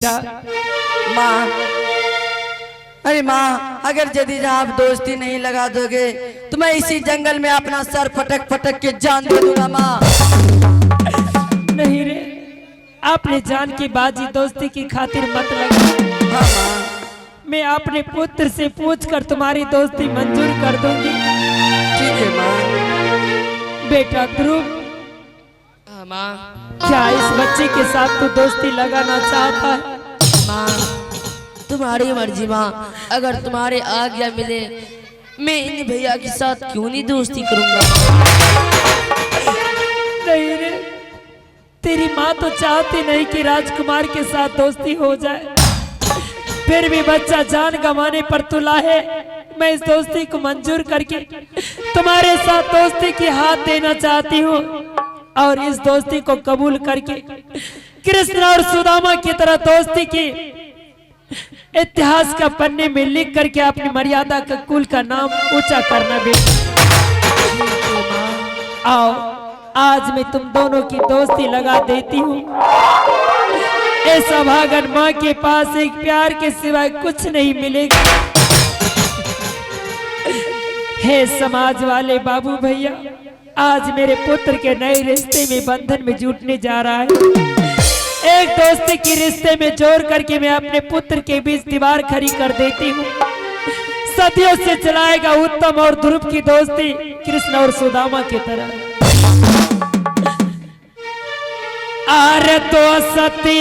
माँ, अरे माँ, अगर यदि आप दोस्ती नहीं लगा दोगे तो मैं इसी जंगल में अपना सर फटक फटक के जान दे दूंगा माँ। नहीं रे, आपने जान की बाजी दोस्ती की खातिर मत लगा। हाँ माँ, मैं अपने पुत्र से पूछकर तुम्हारी दोस्ती मंजूर कर दूंगी। ठीक है माँ। बेटा ध्रुव, हाँ माँ। क्या इस बच्चे के साथ तू दोस्ती लगाना चाहता है? माँ, तुम्हारी मर्जी माँ, अगर तुम्हारे आज्ञा मिले मैं इन भैया के साथ क्यों नहीं दोस्ती करूंगा। नहीं रे, तेरी माँ तो चाहती नहीं कि राजकुमार के साथ दोस्ती हो जाए, फिर भी बच्चा जान गंवाने पर तुला है। मैं इस दोस्ती को मंजूर करके तुम्हारे साथ दोस्ती की हाथ देना चाहती हूँ और इस दोस्ती को कबूल करके कृष्ण और सुदामा की तरह दोस्ती की इतिहास का पन्ने में लिख करके अपनी मर्यादा का कुल का नाम ऊंचा करना भी। आओ, आज मैं तुम दोनों की दोस्ती लगा देती हूँ। इस अभागन माँ के पास एक प्यार के सिवाय कुछ नहीं मिलेगा। हे समाज वाले बाबू भैया, आज मेरे पुत्र के नए रिश्ते में बंधन में जुटने जा रहा है। एक दोस्ती की रिश्ते में जोड़ करके मैं अपने पुत्र के बीच दीवार खड़ी कर देती हूँ। सदियों से चलाएगा उत्तम और ध्रुव की दोस्ती कृष्ण और सुदामा की तरह। आरे तो सती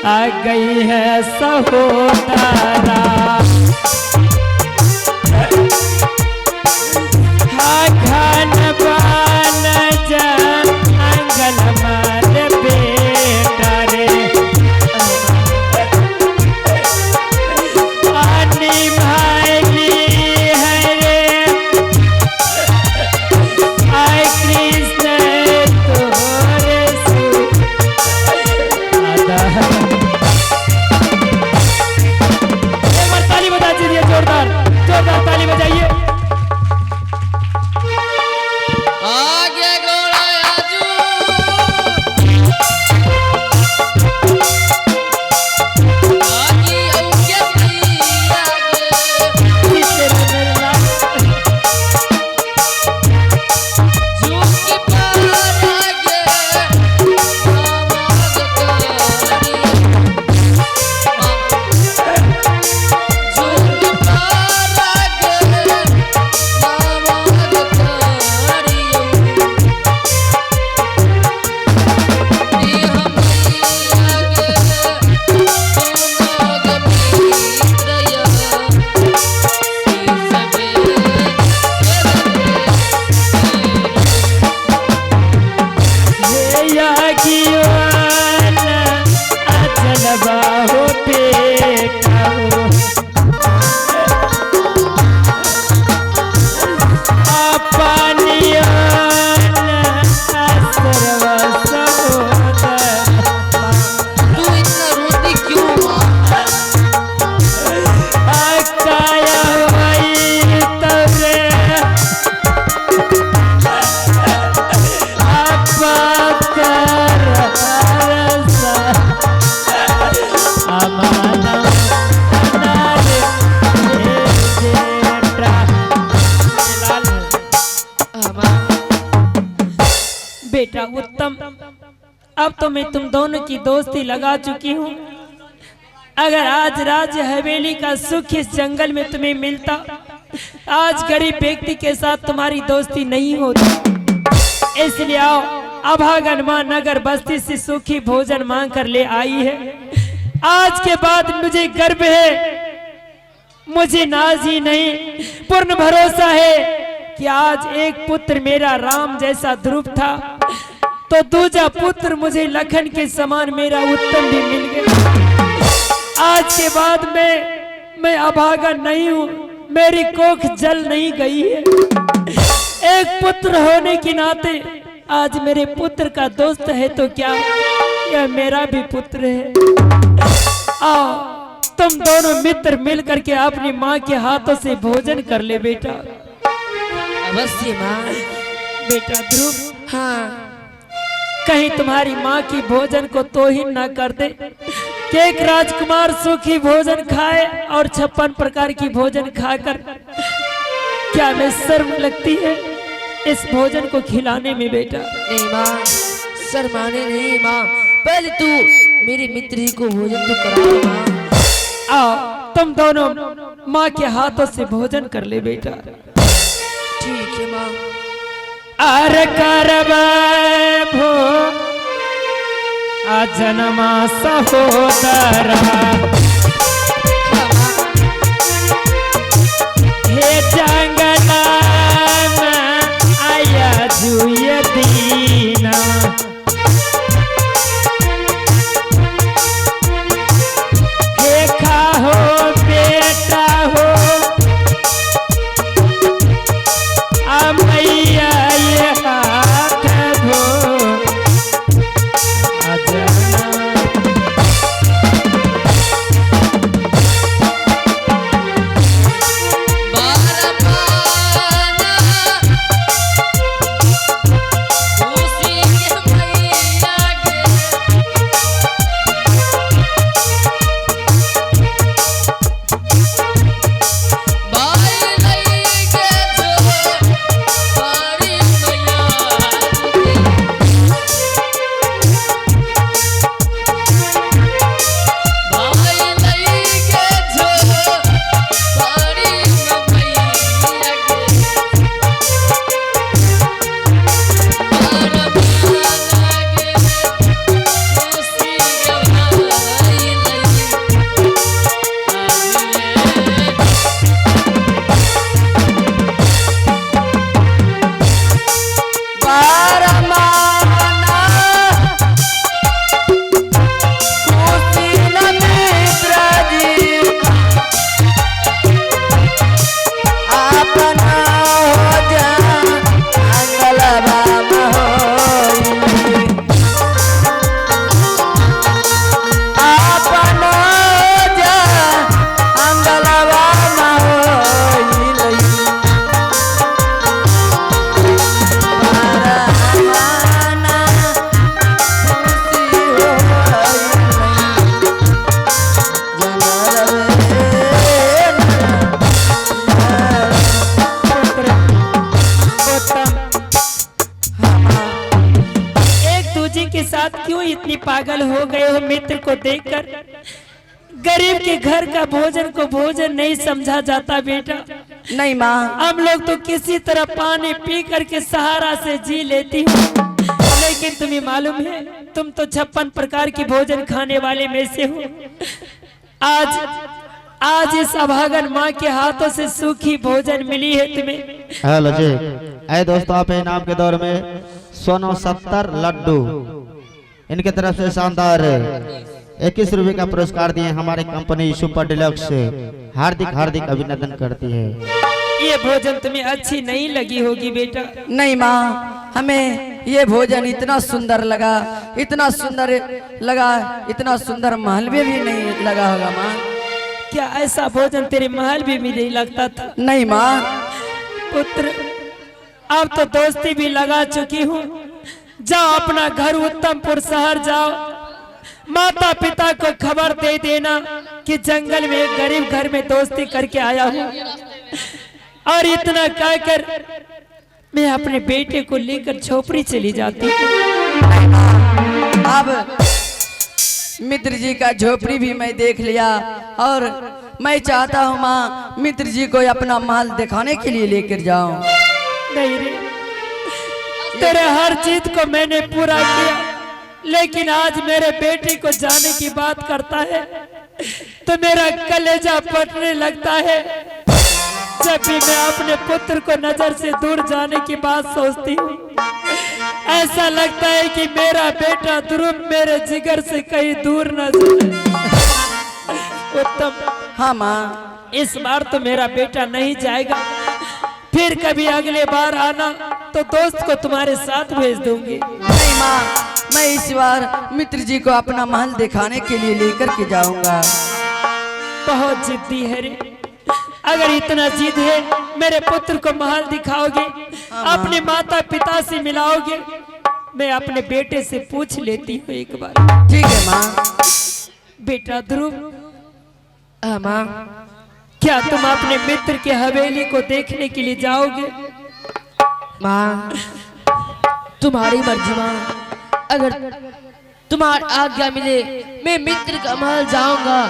आ गई है सहोदरा, घन बान जंगल मार बेटा रे, आनी भाईली है रे, आय कृष्ण तोरे ताली बजा दीजिए, जोरदार जोरदार ताली बजाइए। बेटा उत्तम, अब तो मैं तुम दोनों की दोस्ती लगा चुकी हूँ। अगर आज राज्य हवेली का सुख इस जंगल में तुम्हें मिलता, आज गरीब व्यक्ति के साथ तुम्हारी दोस्ती नहीं होती। इसलिए आओ, अभागन माँ नगर बस्ती से सूखी भोजन मांग कर ले आई है। आज के बाद मुझे गर्व है, मुझे नाज ही नहीं पूर्ण भरोसा है कि आज एक पुत्र मेरा राम जैसा ध्रुव था तो दूसरा पुत्र मुझे लखन के समान मेरा उत्तम भी मिल गया। आज के बाद मैं अभागा नहीं हूँ, मेरी कोख जल नहीं गई है। एक पुत्र होने के नाते आज मेरे पुत्र का दोस्त है तो क्या, यह मेरा भी पुत्र है। आओ, तुम दोनों मित्र मिल करके अपनी माँ के हाथों से भोजन कर ले बेटा। अवश्य माँ। बेटा ध्रुव, हाँ कहीं तुम्हारी माँ की भोजन को तोहिन ना कर दे कि एक राजकुमार सुखी भोजन खाए और 56 प्रकार की भोजन खाकर क्या मैं शर्म लगती है इस भोजन को खिलाने में बेटा। नहीं माँ, शर्माने नहीं माँ, पहले तू मेरे मित्र जी को भोजन तो कराओ माँ। आओ तुम दोनों माँ के हाथों से भोजन कर ले बेटा। ठीक है माँ। आर करबे भो अजन्मा सहोदरा हे जंगला में आया जुय दीना हे खाहो बेटा हो मैया ये हाथ धो अजना इतनी पागल हो गए हो मित्र को देखकर। गरीब के घर का भोजन को भोजन नहीं समझा जाता बेटा। नहीं माँ, हम लोग तो किसी तरह पानी पी करके सहारा से जी लेती हूँ, लेकिन तुम्हें मालूम है तुम तो 56 प्रकार की भोजन खाने वाले में से हो। आज इस अभागन माँ के हाथों से सूखी भोजन मिली है तुम्हें। हेलो जी, आए दोस्तों, आप इनाम के दौर में 170 लड्डू इनके तरफ से शानदार 21 रुपए का पुरस्कार दिए हमारे कंपनी सुपर डिलक्स से हार्दिक हार्दिक अभिनंदन करती है। ये भोजन तुम्हें अच्छी नहीं लगी होगी बेटा। नहीं माँ, हमें ये भोजन इतना सुंदर लगा, इतना सुंदर लगा, इतना सुंदर महल में भी नहीं लगा होगा माँ। क्या ऐसा भोजन तेरे महल में भी नहीं लगता था? नहीं माँ। पुत्र, अब तो दोस्ती भी लगा चुकी हूँ, जाओ अपना घर उत्तमपुर शहर जाओ, माता पिता को खबर दे देना कि जंगल में एक गरीब घर में दोस्ती करके आया हूँ। और इतना कहकर मैं अपने बेटे को लेकर झोपड़ी चली जाती हूँ। अब मित्र जी का झोपड़ी भी मैं देख लिया और मैं चाहता हूँ माँ मित्र जी को अपना महल दिखाने के लिए लेकर जाऊं। नहीं रे, तेरे हर चीज को मैंने पूरा किया, लेकिन आज मेरे बेटे को जाने की बात करता है तो मेरा कलेजा फटने लगता है। जब भी मैं अपने पुत्र को नजर से दूर जाने की बात सोचती हूँ, ऐसा लगता है कि मेरा बेटा ध्रुव मेरे जिगर से कहीं दूर न जाए। उत्तम, हाँ माँ, इस बार तो मेरा बेटा नहीं जाएगा, फिर कभी अगले बार आना तो दोस्त को तुम्हारे साथ भेज दूंगी। नहीं माँ, मैं इस बार मित्र जी को अपना महल दिखाने के लिए लेकर के जाऊंगा। बहुत जिद्दी है रे, अगर इतना जिद है मेरे पुत्र को महल दिखाओगे, अपने माता पिता से मिलाओगे, मैं अपने बेटे से पूछ लेती हूँ एक बार। ठीक है माँ। बेटा ध्रुव, माँ क्या तुम अपने मित्र के हवेली को देखने के लिए जाओगे? माँ तुम्हारी मर्जी माँ, अगर तुम्हारी आज्ञा मिले मैं मित्र का महल जाऊंगा,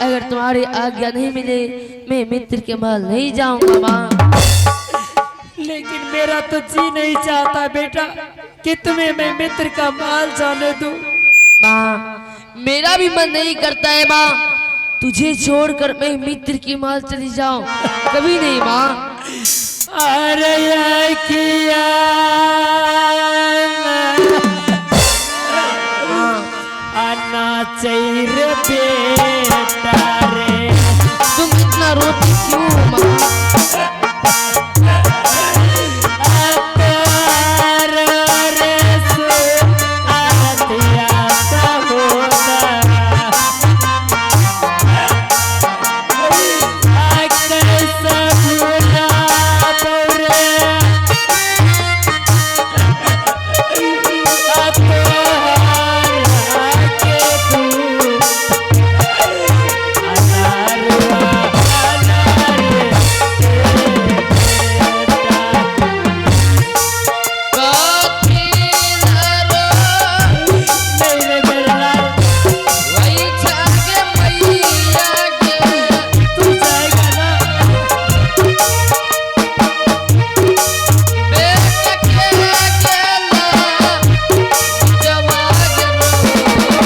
अगर तुम्हारी आज्ञा नहीं मिले मैं मित्र के महल नहीं जाऊंगा माँ। लेकिन मेरा तो जी नहीं चाहता बेटा कि तुम्हें मैं मित्र का महल जाने दूं। माँ मेरा भी मन नहीं करता है माँ, तुझे छोड़कर मैं मित्र की महल चली जाऊं, कभी नहीं माँ। अरे ये किया आना चाहिए बेटा रे, तुम इतना रोती क्यों माँ?